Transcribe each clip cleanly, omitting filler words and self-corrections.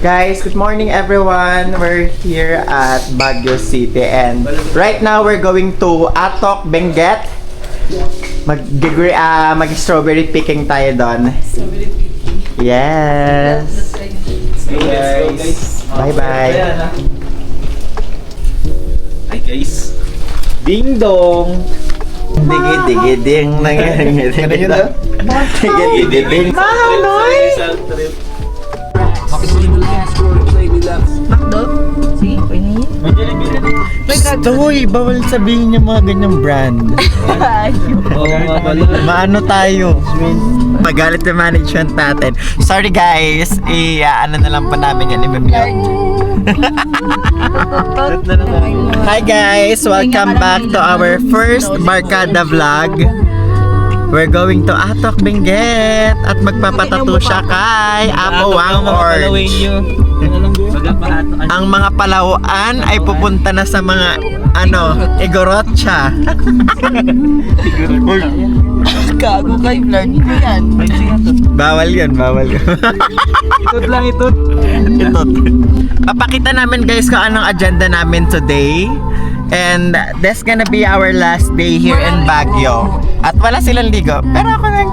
Guys, good morning everyone. We're here at Baguio City and right now we're going to Atok, Benguet. Mag-strawberry picking tayo doon. Strawberry picking. Yes. Let's go guys. Bye-bye. Hi guys. Ding dong. Digi-digi-ding. Digi-digi-ding. Manoy! Makdo? Sige, pwede na yun. Uy, bawal sabihin yung mga ganyang brand. Maano tayo? Magalit na management natin. Sorry guys, ano na lang pa namin yan, i-mute. Hi guys, welcome back to our first Barkada vlog. We're going to Atok, Benguet at magpapatato siya kay Apo Wang Orange. Ang mga palawaan ay pupunta na sa mga Igorotcha. Gago kay vlog mo yan. Bawal yun. Itot lang itot. Papakita namin guys kung anong agenda namin today. And that's gonna be our last day here in Baguio. At wala silang ligo. Pero ako nag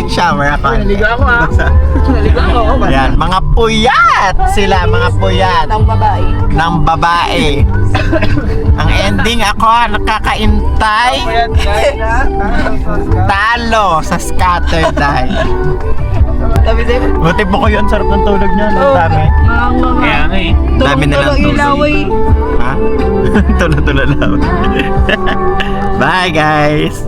shower ako. Naligo ako Naligo ako. Yan, mga puyat sila, mga puyat Ng babae. ng babae. Ang ending ako nakakaintay. Talo sa scatter die. Sabi sa'yo, Buti po ko yun, sarap ng tulog niya. Ang dami. Kaya nga eh. Dami na lang ilaway. Ha? Tulo-tulo lang. Bye guys!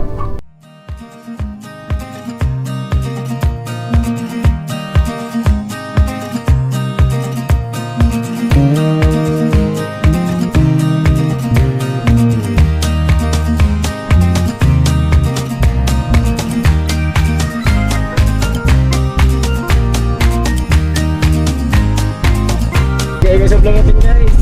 Kaya guys, vlog natin guys.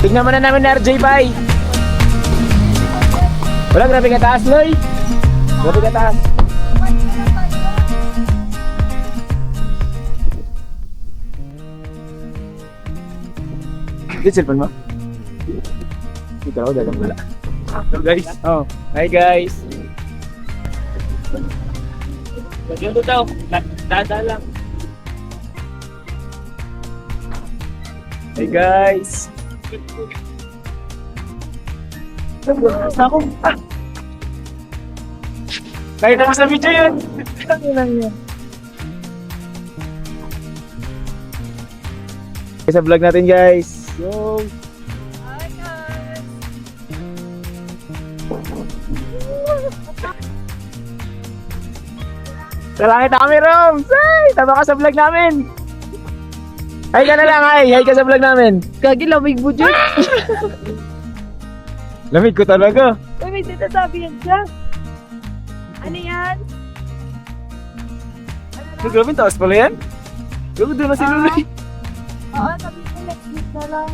Tignan muna namin na RJ Bay. Wala, grabe ka taas, Loy. Grabe ka taas. Dito cellphone mo? Dito ako, dalang wala. Hello guys. Oh, hi guys. Lagyan to daw. Dada lang. Hey guys. Basta ako. Nakita mo sa video yun. Ano lang yan? Sa vlog natin guys. Yo. Hi guys. Sa langit kami, Roms! Ay! Tama ka sa vlog namin! Hi ka na lang, hi! Hi ka sa vlog namin! Gagi, lamig mo dyan. Lamig ko talaga. Uy, may sinasabi yan siya. Ano yan? Grabe, taas pala yan. Gago doon na si Luloy. Oo, sabi ko next week na lang.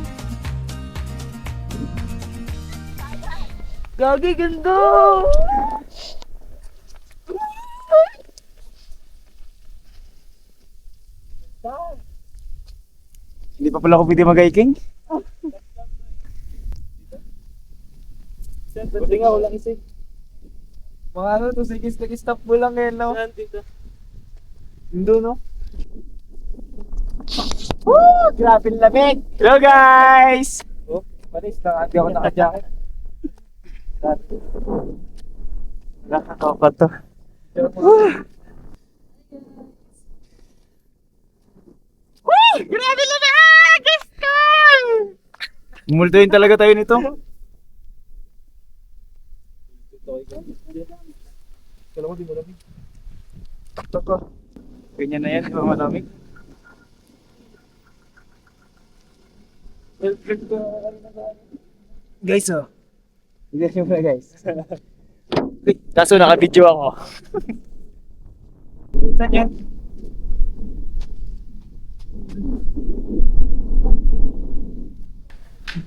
Gagi, ganda! Hindi pa pala ako pwede mag-hiking. Buti nga, walang isig. Mga ano, to sigis nag-stop mo lang yan, no? Dito. Hindi, no? Woo! Grabe ang lamig! Hello, guys! Oh, panis, hindi ako naka-jacket. Nakakapal to. Woo! Woo! Grabe lamig! Gusto! Multuin talaga tayo nito. Kala ko di mo lamig. Tako. Ganyan na yan, di ba malamig? Guys, oh. Guys, yung mga guys. Kaso naka-video ako. Saan yan?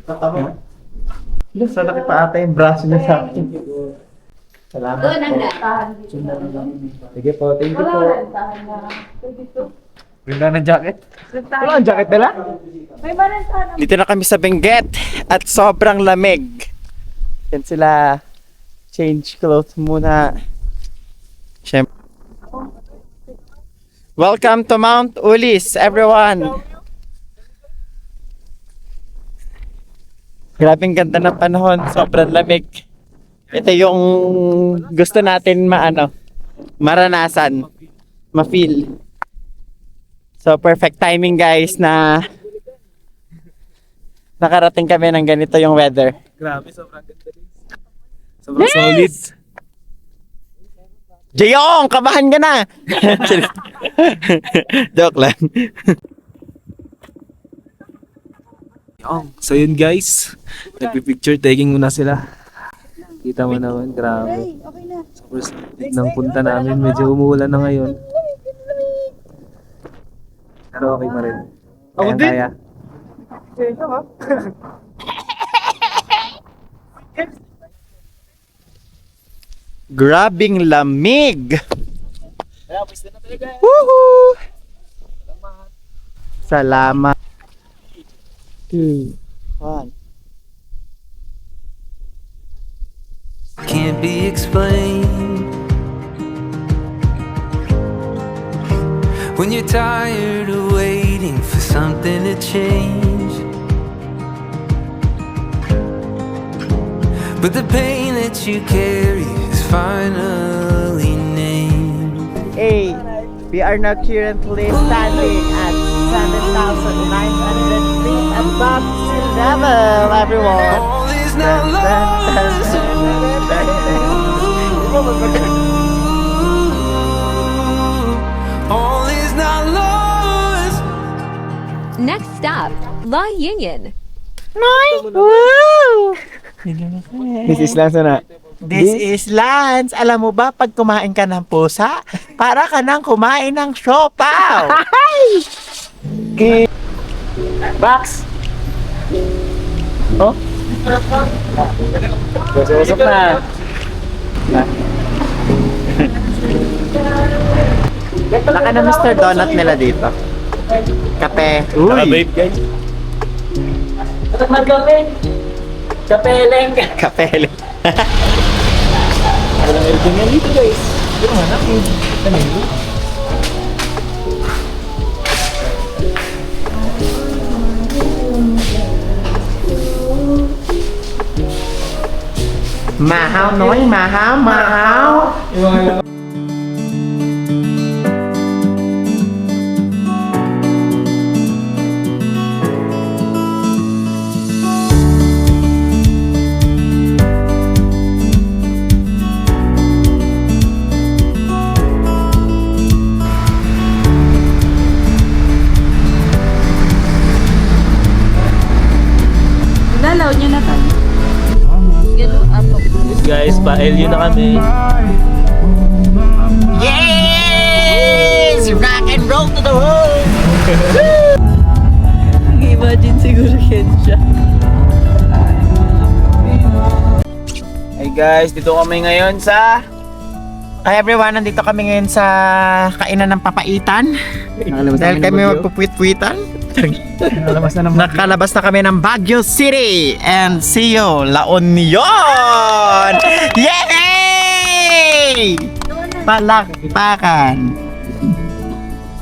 Tama. Sa laki pa ata yung braso niya sa akin. Salamat po. Sige po, thank you po. Ganda ng jacket. Wala ang jacket nila? May balantahan. Dito na kami sa Benguet at sobrang lamig. Yan sila. Change clothes muna. Siyempre. Welcome to Mount Ulis, everyone. Grabing ganda ng panahon, sobrang lamig. Ito yung gusto natin maranasan, ma-feel. So perfect timing guys na nakarating kami ng ganito yung weather. Grabe, sobrang ganda rin. Sobrang solid. Jayong, kabahan ka na! Joke lang. So yun guys, nagpipicture taking muna sila. Kita mo naman, grabe. Okay na. Sa first week ng punta namin, medyo umuulan na ngayon. Pero okay pa rin. Ako din. Kaya. Grabing lamig! Woohoo! Salamat. 2, 1. Can't be explained when you're tired of waiting for something to change. But the pain that you carry is finally named. Hey, we are now currently standing at 7,900 feet above sea level, everyone. All is not lost. All is not lost. Next stop, La Union. This is Lance na. This is Lance. Alam mo ba, pag kumain ka ng pusa, para ka nang kumain ng siopaw. Box! Oh? Usap na. Laka na Mr. Donut nila dito. Kape. Uy! guys. Kapele. Walang aircon yan dito guys. Yung anak yung kanilo. Mahaw, noy. Mahaw, mahaw. Dalaw niya na tayo. Gano'n apo. Yes guys, pa-LU na kami. Yes! Rock and roll to the world! Imagine siguro yan siya. Hey guys, dito kami ngayon sa... Hi everyone, nandito kami ngayon sa kainan ng papaitan. Dahil kami magpupwit-pwitan. Nalamas na naman. Nakalabas na kami ng Baguio City and see you, La Union! Yay! Palakpakan!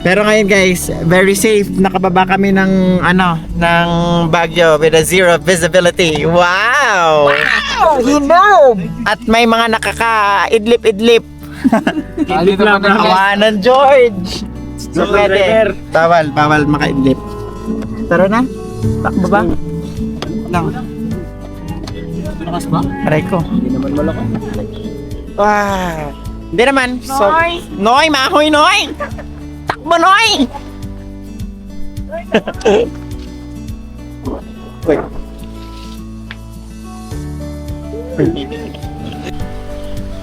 Pero ngayon guys, very safe. Nakababa kami ng ng Baguio with a zero visibility. Wow! Wow! At may mga nakaka-idlip-idlip. Dito na kami. Kawanan George! So pwede. Bawal makaidlip. Tara na. Takbo ba? Lang. Malakas ba? Aray ko. Hindi naman malakas. Wow. Hindi naman. So, Noy, mahoy, Noy! Takbo, Noy! Wait.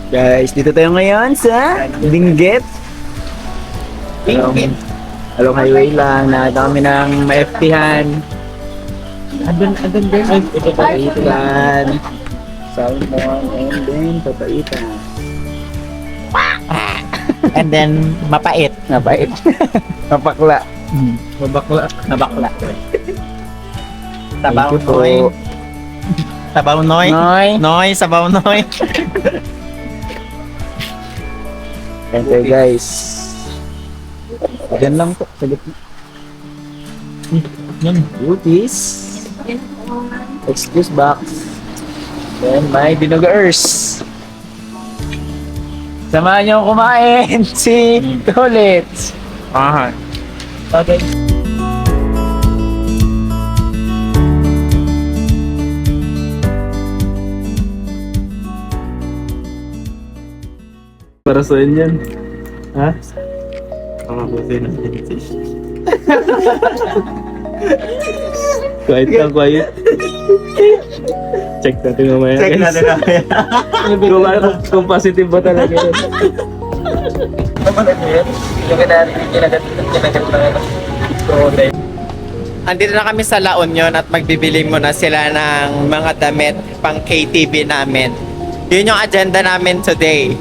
Guys, dito tayo ngayon sa Benguet. Benguet. Along highway lang, nakita kami ng ma-FT-han. Andun din. Papaitan. Salmon, and then papaitan. And then, mapait. Napait. Mapakla. Mabakla. Nabakla. Sabaw, Thank you po. Noy. Sabaw, Noy. Noy. Noy, sabaw, Noy. Thank you guys. Diyan lang po. Sa gitna. Beauties. Excuse box. Then may binogers. Samahan niyo kumain si Tolet. Ah. Okay. Para sa yan. Ha? Quiet lang, quiet. Check natin mamaya. Check natin namin. Kung positive ba talaga yun. Andito na kami sa La Union at magbibili muna sila ng mga damit pang KTV namin. Yun yung agenda namin today.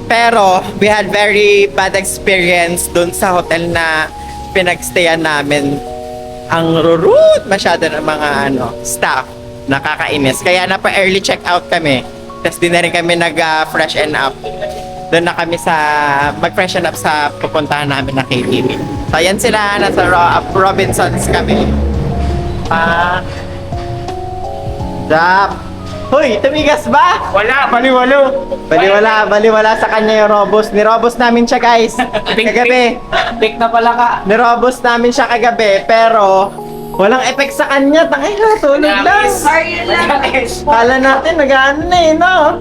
Pero we had very bad experience dun sa hotel na pinagstayan namin. Ang rude masyado ng mga staff. Nakakainis. Kaya napa-early check-out kami. Tapos di na rin kami nag-freshen up. Doon na kami mag-freshen up sa pupuntahan namin na KTV. So, ayan sila. Nasa Robinsons kami. Dap. Hoy, tumigas ba? Wala, baliwalo. Baliwala sa kanya yung Robos. Nirobos namin siya, guys. Kagabi. Pick na pala ka. Nirobos namin siya kagabi, pero walang effect sa kanya. Tangay na, tulog lang. Kala natin, nag-ano na eh, no?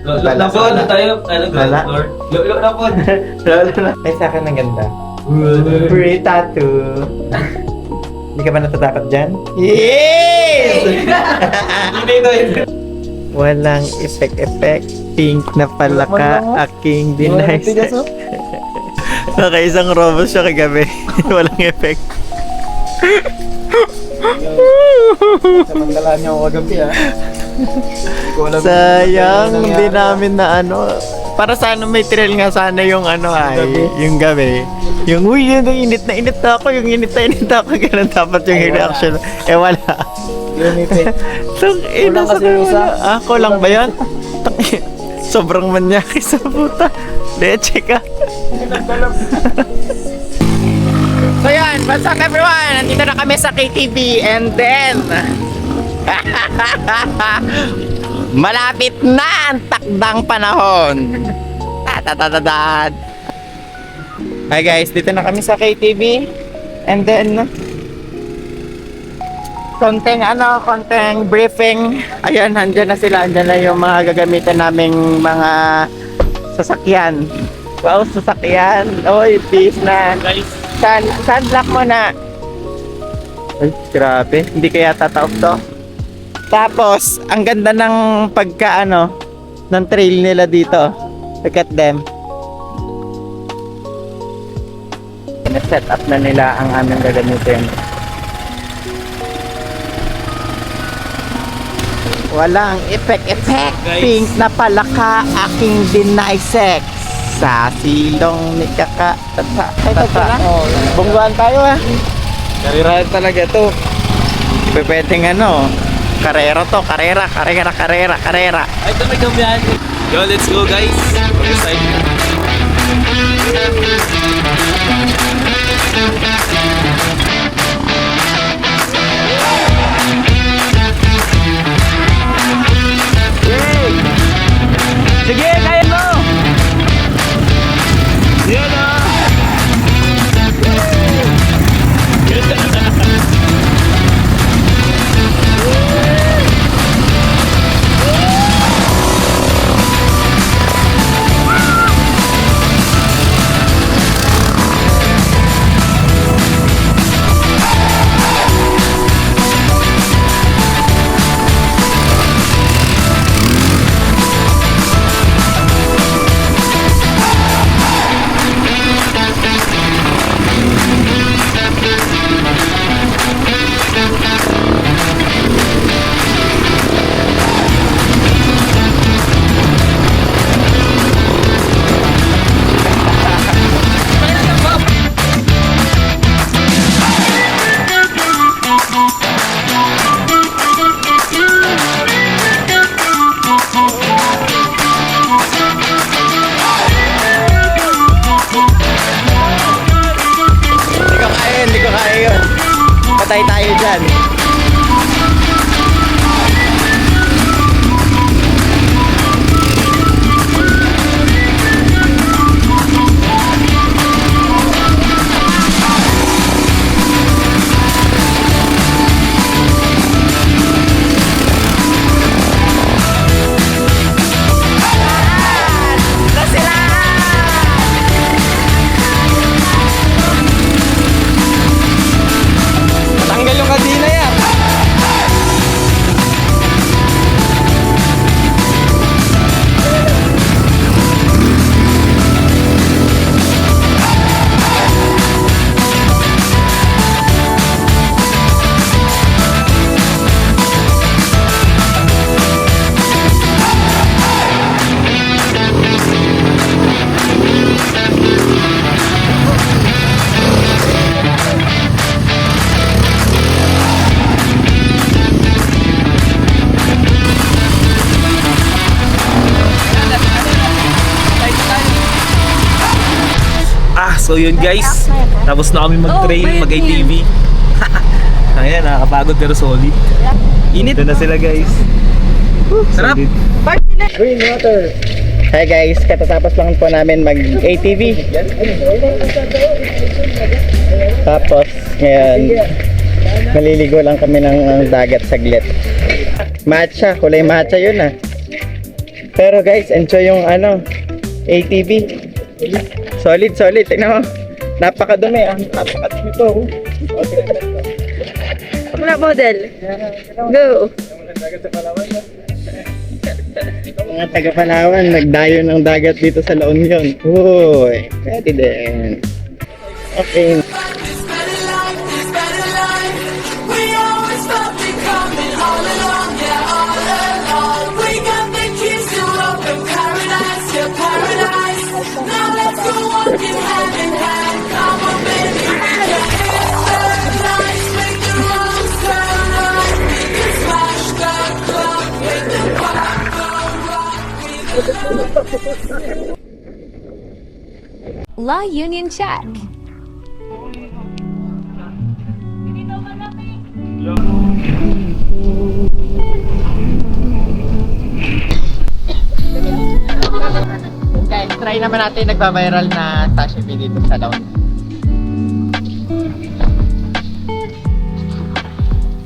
Lolo na tayo. Wala. Lolo na po. Ay, sa akin ang ganda. Free tattoo. Hindi ka ba natatakot dyan? Yes! Walang effect. Pink na pala ka, aking denies. Nakaisang robos siya kagabi. Walang effect. Samantala niyo ako kagabi Sayang, hindi namin na para sana may thrill nga sana yung yung gabi. Yung uy, init na ako, yung init na ako, ganun dapat yung reaction. Wala. Kulang kasi yung isa. Kulang ba yan? Sobrang manyaki sa puta. Leche ka. So yan, what's up everyone? Nandito na kami sa KTV and then malapit na ang takdang panahon. Tatatadad. Hi guys, dito na kami sa KTV and then konting briefing. Ayan, andyan na sila. Andyan na yung mga gagamitin naming mga sasakyan. Wow, sasakyan. Oy, peace na. Guys. Sunblock mo na. Ay, grabe. Hindi kaya tataob to. Tapos, ang ganda ng ng trail nila dito. Look at them. Set up na nila ang aming gagamitin. Walang effect. Guys. Pink na pala ka, aking dinaisek. Sa silong ni kaka. Tata. Bungguan tayo Karirahan talaga to. Pwedeng karera to. Karera. Ay, ito may kambihan. Yo, let's go guys. Sige, kaya mo! Yan So yun guys, tapos na kami mag-train, mag-ATV. Ayan, nakakapagod pero solid. Init. Ito na sila guys. Sarap. Green water. Hi guys, katatapos lang po namin mag-ATV. Tapos ngayon, maliligo lang kami ng dagat saglit. Matcha, kulay matcha yun ah. Pero guys, enjoy yung ATV. Solid, solid. Tingnan mo. Napakadumi ah. Napakadumi to. Wala model. Go. Mga taga Palawan, nagdayo ng dagat dito sa La Union. Uy, pwede din. Okay. La Union check. Guys, try naman natin nagba-viral na sashimi dito sa La Union.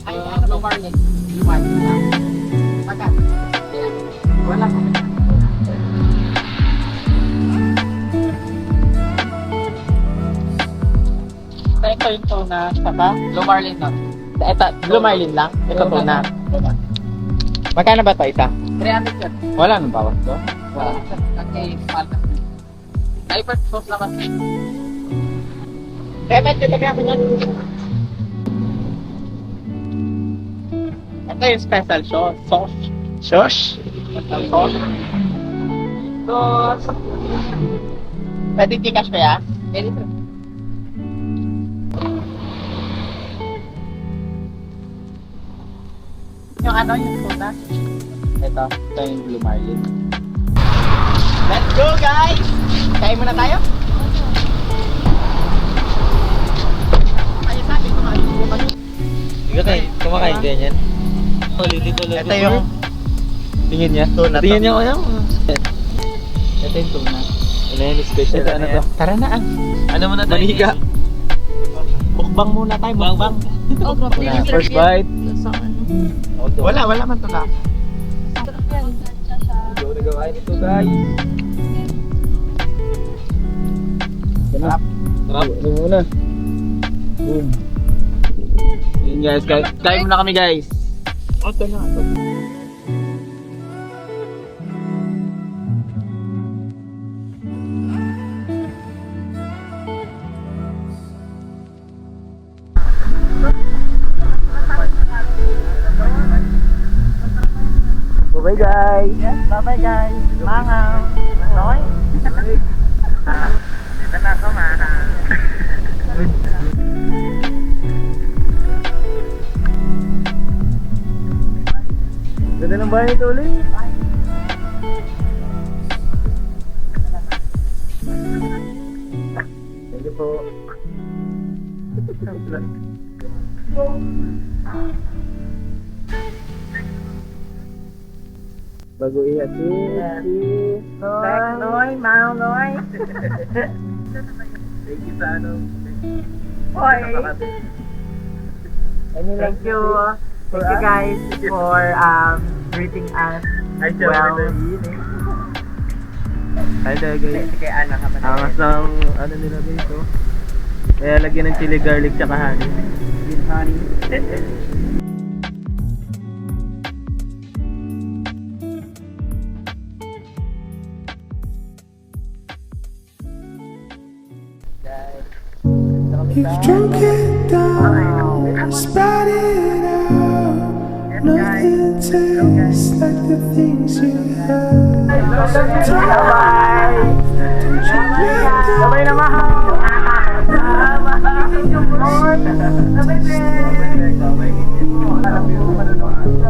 Ay, Marlon. Wala ka. Ito yung tuna, saka Blue Marlin no? Ito, Blue Marlin lang? Ito tuna. Magkano ba ito isa? 300 yun. Wala nang bawas to? Wala. Okay, palta. Diaper sauce naman. Kaya ba't kami ako yan? Ito yung special sauce. Sauce? Special sauce? Sauce. Pwede Gcash kaya? Pwede sir. Yung yung tuna? Ito yung Blue Marlin. Let's go guys! Kain muna tayo? Kaya sa akin, kumain. Hindi ka kumakain ganyan. Ito yung Tingin niya. tuna to. Tingin niya ko yan. Ito yung tuna. Ano yan, special Ito, ano to? Tara na ah. Ano muna tayo? Manika. Mukbang muna tayo, mukbang. Oh, grabe. Wala. First bite. Sa ano? Wala man tuna. Sarap yan. Ito nagawain ito guys. Sarap. Sarap. Ito muna. Boom. Yun guys, kain muna kami guys. Ito na. Bye guys. Yes, bye-bye guys. Mangaw. Noy. Dito na ako, mangaw. Ganda ng bahay ito ulit. Thank you po. Bago ihatid si Noy, Mao, Noy. Thank you sa ano. Hoy. Thank you. Thank you guys for greeting us. Well, Hi there guys. Kay Ana ka ba? Angas ng ano nila guys oh. Kaya lagyan ng chili garlic tsaka honey. With honey. You've drunk it down, spat it out. Nothing tastes like the things you had. Sabay na mahal.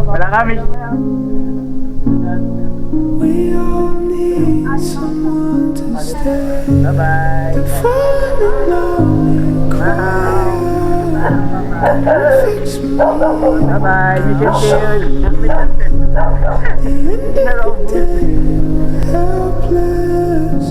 Wala kami. We all need someone to stay. Bye-bye. And fall in love and cry. Fix me. Bye-bye. You can feel. The end of the day, helpless.